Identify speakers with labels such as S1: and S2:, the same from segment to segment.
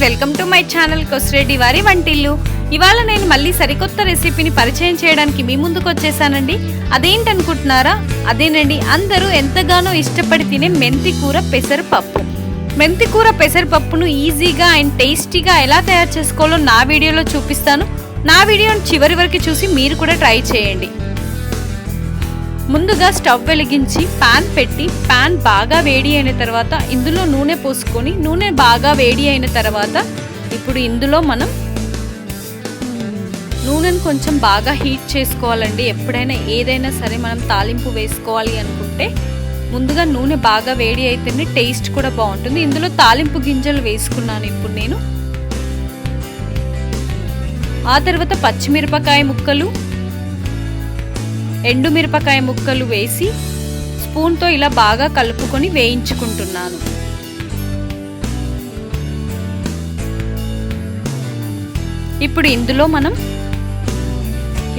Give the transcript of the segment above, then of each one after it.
S1: Welcome to my channel కొస్రెడ్డి వారి వంటిల్లు. ఇవాళ నేను మళ్ళీ సరికొత్త రెసిపీని పరిచయం చేయడానికి మీ ముందుకు వచ్చేసానండి. అదేంటనుకుంటున్నారా? అదేనండి, అందరూ ఎంతగానో ఇష్టపడి తినే మెంతి కూర పెసరపప్పు. మెంతి కూర పెసరపప్పును ఈజీగా అండ్ టేస్టీగా ఎలా తయారు చేసుకోవాలో నా వీడియోలో చూపిస్తాను. నా వీడియోని చివరి వరకు చూసి మీరు కూడా ట్రై చేయండి. ముందుగా స్టవ్ వెలిగించి పాన్ పెట్టి పాన్ బాగా వేడి అయిన తర్వాత ఇందులో నూనె పోసుకొని నూనె బాగా వేడి అయిన తర్వాత ఇప్పుడు ఇందులో మనం నూనెను కొంచెం బాగా హీట్ చేసుకోవాలండి. ఎప్పుడైనా ఏదైనా సరే మనం తాలింపు వేసుకోవాలి అనుకుంటే ముందుగా నూనె బాగా వేడి అయితేనే టేస్ట్ కూడా బాగుంటుంది. ఇందులో తాలింపు గింజలు వేసుకున్నాను ఇప్పుడు నేను. ఆ తర్వాత పచ్చిమిరపకాయ ముక్కలు, ఎండుమిరపకాయ ముక్కలు వేసి స్పూన్తో ఇలా బాగా కలుపుకొని వేయించుకుంటున్నాను. ఇప్పుడు ఇందులో మనం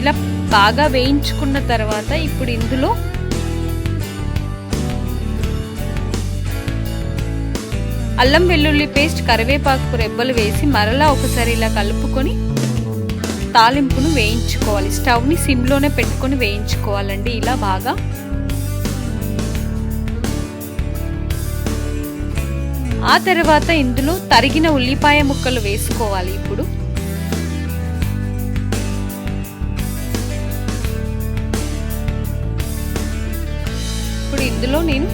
S1: ఇలా బాగా వేయించుకున్న తర్వాత ఇప్పుడు ఇందులో అల్లం వెల్లుల్లి పేస్ట్, కరివేపాకు రెబ్బలు వేసి మరలా ఒకసారి ఇలా కలుపుకొని తాలింపును వేయించుకోవాలి. స్టవ్ని సిమ్లోనే పెట్టుకొని వేయించుకోవాలండి ఇలా బాగా. ఆ తర్వాత ఇందులో తరిగిన ఉల్లిపాయ ముక్కలు వేసుకోవాలి. ఇప్పుడు ఇందులో నేను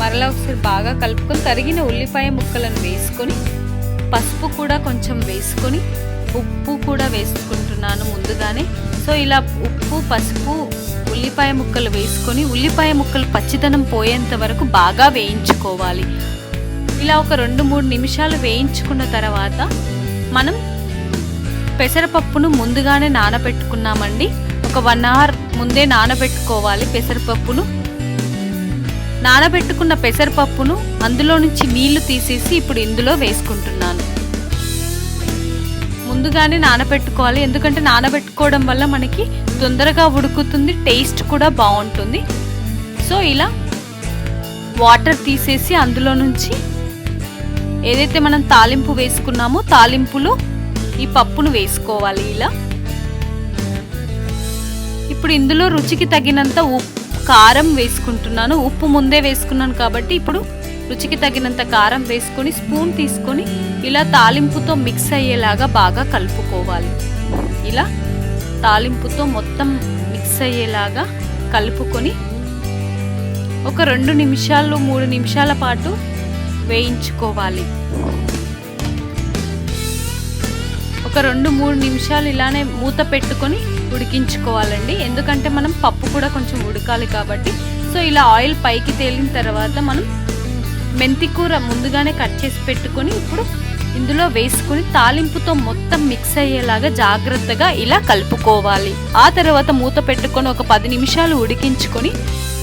S1: మరలా ఒకసారి బాగా కలుపుకొని తరిగిన ఉల్లిపాయ ముక్కలను వేసుకొని పసుపు కూడా కొంచెం వేసుకొని ఉప్పు కూడా వేసుకుంటున్నాను ముందుగానే. సో ఇలా ఉప్పు, పసుపు, ఉల్లిపాయ ముక్కలు వేసుకొని ఉల్లిపాయ ముక్కలు పచ్చిదనం పోయేంత వరకు బాగా వేయించుకోవాలి. ఇలా ఒక 2-3 నిమిషాలు వేయించుకున్న తర్వాత మనం పెసరపప్పును ముందుగానే నానబెట్టుకున్నామండి. ఒక 1 అవర్ ముందే నానబెట్టుకోవాలి పెసరపప్పును. నానబెట్టుకున్న పెసరపప్పును అందులో నుంచి నీళ్లు తీసేసి ఇప్పుడు ఇందులో వేసుకుంటున్నాను. ముందుగానే నానబెట్టుకోవాలి, ఎందుకంటే నానబెట్టుకోవడం వల్ల మనకి తొందరగా ఉడుకుతుంది, టేస్ట్ కూడా బాగుంటుంది. సో ఇలా వాటర్ తీసేసి అందులో నుంచి ఏదైతే మనం తాలింపు వేసుకున్నామో తాలింపులో ఈ పప్పును వేసుకోవాలి ఇలా. ఇప్పుడు ఇందులో రుచికి తగినంత కారం వేసుకుంటున్నాను. ఉప్పు ముందే వేసుకున్నాను కాబట్టి ఇప్పుడు రుచికి తగినంత కారం వేసుకొని స్పూన్ తీసుకొని ఇలా తాలింపుతో మిక్స్ అయ్యేలాగా బాగా కలుపుకోవాలి. ఇలా తాలింపుతో మొత్తం మిక్స్ అయ్యేలాగా కలుపుకొని ఒక 2 నిమిషాలు 3 నిమిషాల పాటు వేయించుకోవాలి. ఒక 2-3 నిమిషాలు ఇలానే మూత పెట్టుకొని ఉడికించుకోవాలండి, ఎందుకంటే మనం పప్పు కూడా కొంచెం ఉడకాలి కాబట్టి. సో ఇలా ఆయిల్ పైకి తేలిన తర్వాత మనం మెంతి కూర ముందుగానే కట్ చేసి పెట్టుకొని ఇప్పుడు ఇందులో వేసుకుని తాలింపుతో మొత్తం మిక్స్ అయ్యేలాగా జాగ్రత్తగా ఇలా కలుపుకోవాలి. ఆ తర్వాత మూత పెట్టుకొని ఒక 10 నిమిషాలు ఉడికించుకొని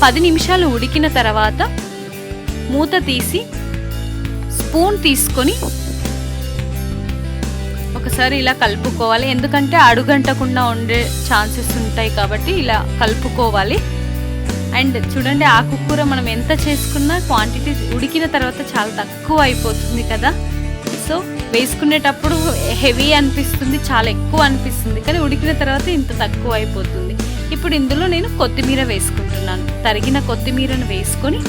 S1: 10 నిమిషాలు ఉడికిన తర్వాత మూత తీసి స్పూన్ తీసుకొని ఒకసారి ఇలా కలుపుకోవాలి, ఎందుకంటే అడుగంటకుండా ఉండే ఛాన్సెస్ ఉంటాయి కాబట్టి ఇలా కలుపుకోవాలి. అండ్ చూడండి, ఆకుకూర మనం ఎంత చేసుకున్నా క్వాంటిటీ ఉడికిన తర్వాత చాలా తక్కువ అయిపోతుంది కదా. సో వేసుకునేటప్పుడు హెవీ అనిపిస్తుంది, చాలా ఎక్కువ అనిపిస్తుంది, కానీ ఉడికిన తర్వాత ఇంత తక్కువ అయిపోతుంది. ఇప్పుడు ఇందులో నేను కొత్తిమీర వేసుకుంటున్నాను. తరిగిన కొత్తిమీరను వేసుకొని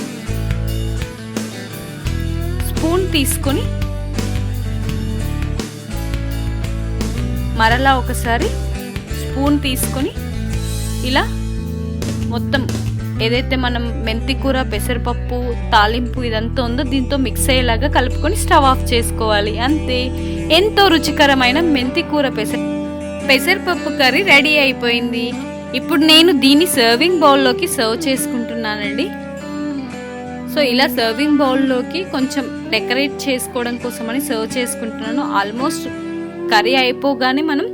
S1: స్పూన్ తీసుకొని మరలా ఒకసారి స్పూన్ తీసుకొని ఇలా మొత్తం ఏదైతే మనం మెంతి కూర, పెసరపప్పు, తాలింపు ఇదంతా ఉందో దీంతో మిక్స్ అయ్యేలాగా కలుపుకొని స్టవ్ ఆఫ్ చేసుకోవాలి. అంతే, ఎంతో రుచికరమైన మెంతి కూర పెసరపప్పు కర్రీ రెడీ అయిపోయింది. ఇప్పుడు నేను దీన్ని సర్వింగ్ బౌల్లోకి సర్వ్ చేసుకుంటున్నానండి. సో ఇలా సర్వింగ్ బౌల్లోకి కొంచెం డెకరేట్ చేసుకోవడం కోసమని సర్వ్ చేసుకుంటున్నాను. ఆల్మోస్ట్ కర్రీ అయిపోగానే మనం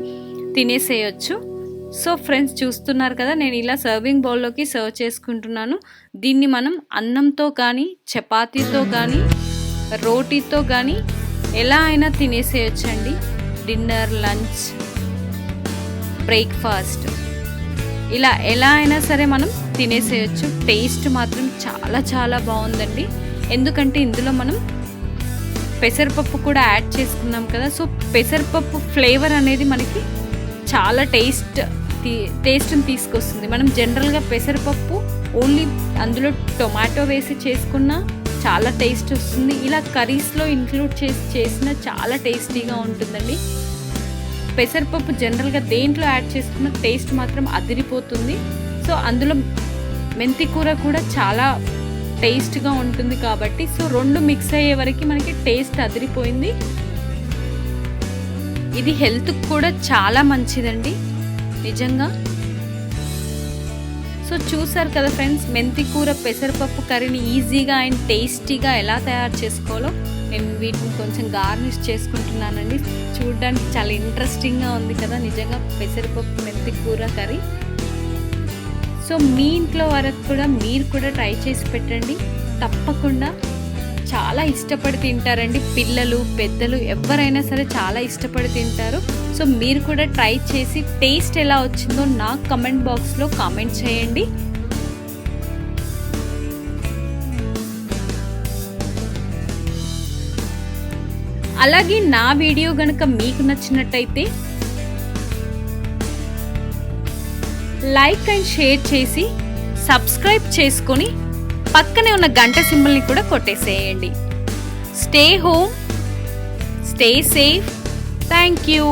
S1: తినేసేయచ్చు. సో ఫ్రెండ్స్, చూస్తున్నారు కదా, నేను ఇలా సర్వింగ్ బౌల్లోకి సర్వ్ చేసుకుంటున్నాను. దీన్ని మనం అన్నంతో కానీ, చపాతీతో కానీ, రోటీతో కానీ ఎలా అయినా తినేసేయచ్చండి. డిన్నర్, లంచ్, బ్రేక్ఫాస్ట్ ఇలా ఎలా అయినా సరే మనం తినేసేయచ్చు. టేస్ట్ మాత్రం చాలా చాలా బాగుందండి, ఎందుకంటే ఇందులో మనం పెసరపప్పు కూడా యాడ్ చేసుకున్నాం కదా. సో పెసరపప్పు ఫ్లేవర్ అనేది మనకి చాలా టేస్ట్ని తీసుకొస్తుంది. మనం జనరల్గా పెసరపప్పు ఓన్లీ అందులో టొమాటో వేసి చేసుకున్నా చాలా టేస్ట్ వస్తుంది. ఇలా కర్రీస్లో ఇంక్లూడ్ చేసిన చాలా టేస్టీగా ఉంటుందండి. పెసరపప్పు జనరల్గా దేంట్లో యాడ్ చేసుకున్న టేస్ట్ మాత్రం అదిరిపోతుంది. సో అందులో మెంతి కూర కూడా చాలా టేస్ట్గా ఉంటుంది కాబట్టి సో రెండు మిక్స్ అయ్యే వరకు మనకి టేస్ట్ అదిరిపోయింది. ఇది హెల్త్కి కూడా చాలా మంచిదండి నిజంగా. సో చూసారు కదా ఫ్రెండ్స్, మెంతి కూర పెసరపప్పు కర్రీని ఈజీగా అండ్ టేస్టీగా ఎలా తయారు చేసుకోవాలో. నేను వీటిని కొంచెం గార్నిష్ చేసుకుంటున్నానండి. చూడడానికి చాలా ఇంట్రెస్టింగ్గా ఉంది కదా నిజంగా పెసరపప్పు మెంతి కూర కర్రీ. సో మీ ఇంట్లో వరకు కూడా మీరు కూడా ట్రై చేసి పెట్టండి, తప్పకుండా చాలా ఇష్టపడి తింటారండి. పిల్లలు పెద్దలు ఎవరైనా సరే చాలా ఇష్టపడి తింటారు. సో మీరు కూడా ట్రై చేసి టేస్ట్ ఎలా వచ్చిందో నాకు కమెంట్ బాక్స్లో కామెంట్ చేయండి. అలాగే నా వీడియో కనుక మీకు నచ్చినట్టయితే లైక్ అండ్ షేర్ చేసి సబ్స్క్రైబ్ చేసుకొని పక్కనే ఉన్న గంట సింబల్ని కూడా కొట్టేసేయండి. Stay home, stay safe. Thank you.